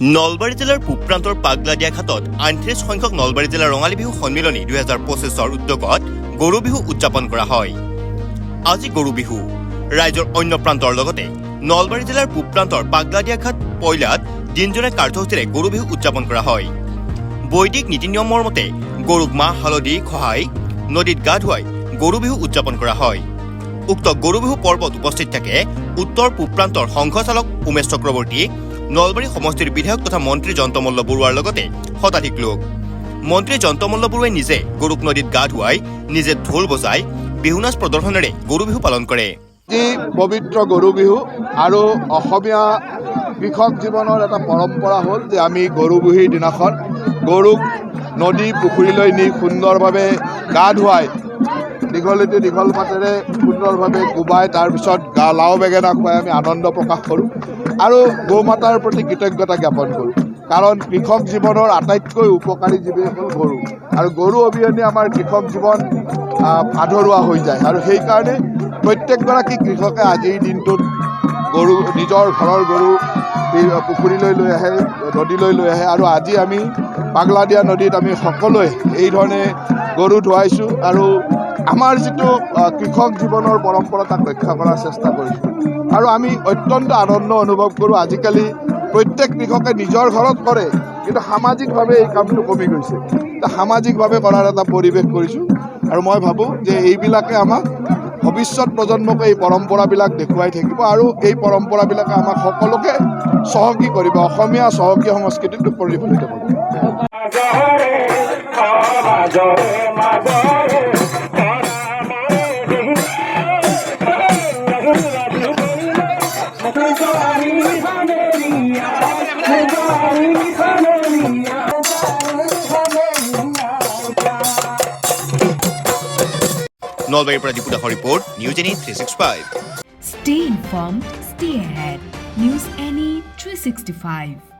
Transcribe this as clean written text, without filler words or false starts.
নলবাৰী জিলাৰ পূব প্ৰান্তৰ পাগলাদিয়া ঘাটত ৩৮ সংখ্যক নলবাৰী জিলাৰ ৰঙালী বিহু সন্মিলনী ২০২৫ৰ উদ্যোগত গৰু বিহু উদযাপন কৰা হয়। আজি গৰু বিহু ৰাজ্যৰ অন্য প্ৰান্তৰ লগতে নলবাৰী জিলাৰ পূব প্ৰান্তৰ পাগলাদিয়া ঘাট পইলাত দিনজোৰা কাৰ্যসূচীৰে গৰু বিহু উদযাপন কৰা হয়। বৈদিক নীতি নিয়মৰ মতে গৰুক মাহ হালধি খহাই নদীত গা ধুৱাই গৰু বিহু উদযাপন কৰা হয়। উক্ত গৰু বিহু পৰ্বত উপস্থিত থাকে উত্তৰ পূব প্ৰান্তৰ সংঘ চালক উমেশ চক্ৰৱৰ্তী, নলবাৰী সমষ্টিৰ বিধায়ক তথা মন্ত্ৰী জয়ন্তমল্ল বৰুৱাৰ লগতে শতাধিক লোক। মন্ত্ৰী জয়ন্তমল্ল বৰুৱাই নিজে গৰুক নদীত গা ধুৱাই নিজে ঢোল বজাই বিহু নাচ প্ৰদৰ্শনেৰে গৰু বিহু পালন কৰে। এই পবিত্ৰ গৰু বিহু আৰু অসমীয়া কৃষক জীৱনৰ এটা পৰম্পৰা হ'ল যে আমি গৰু বিহুৰ দিনাখন গৰুক নদী পুখুৰীলৈ নি সুন্দৰভাৱে গা ধুৱাই দীঘলতি দীঘল পাতেৰে সুন্দৰভাৱে কোবাই তাৰপিছত লাও বেঙেনা খুৱাই আমি আনন্দ প্ৰকাশ কৰোঁ আৰু গৌ মাতাৰ প্ৰতি কৃতজ্ঞতা জ্ঞাপন কৰোঁ। কাৰণ কৃষক জীৱনৰ আটাইতকৈ উপকাৰী জীৱই হ'ল গৰু, আৰু গৰু অবিহনে আমাৰ কৃষক জীৱন আধৰুৱা হৈ যায়। আৰু সেইকাৰণে প্ৰত্যেকগৰাকী কৃষকে আজিৰ দিনটোত গৰু নিজৰ ঘৰৰ গৰু পুখুৰীলৈ লৈ আহে, নদীলৈ লৈ আহে, আৰু আজি আমি পাগলাদিয়া নদীত আমি সকলোৱে এই ধৰণে গৰু ধুৱাইছোঁ আৰু আমাৰ যিটো কৃষক জীৱনৰ পৰম্পৰা তাক ৰক্ষা কৰাৰ চেষ্টা কৰিছোঁ। আৰু আমি অত্যন্ত আনন্দ অনুভৱ কৰোঁ। আজিকালি প্ৰত্যেক কৃষকে নিজৰ ঘৰত কৰে, কিন্তু সামাজিকভাৱে এই কামটো কমি গৈছে। সামাজিকভাৱে কৰাৰ এটা পৰিৱেশ কৰিছোঁ, আৰু মই ভাবোঁ যে এইবিলাকে আমাক ভৱিষ্যত প্ৰজন্মকে এই পৰম্পৰাবিলাক দেখুৱাই থাকিব, আৰু এই পৰম্পৰাবিলাকে আমাক সকলোকে চহকী কৰিব, অসমীয়া চহকী সংস্কৃতিটো প্ৰতিফলিত কৰিব। নলবাৰীৰ পৰা দীপু দাসৰ report, news any 365। Stay informed, stay ahead. News Any 365.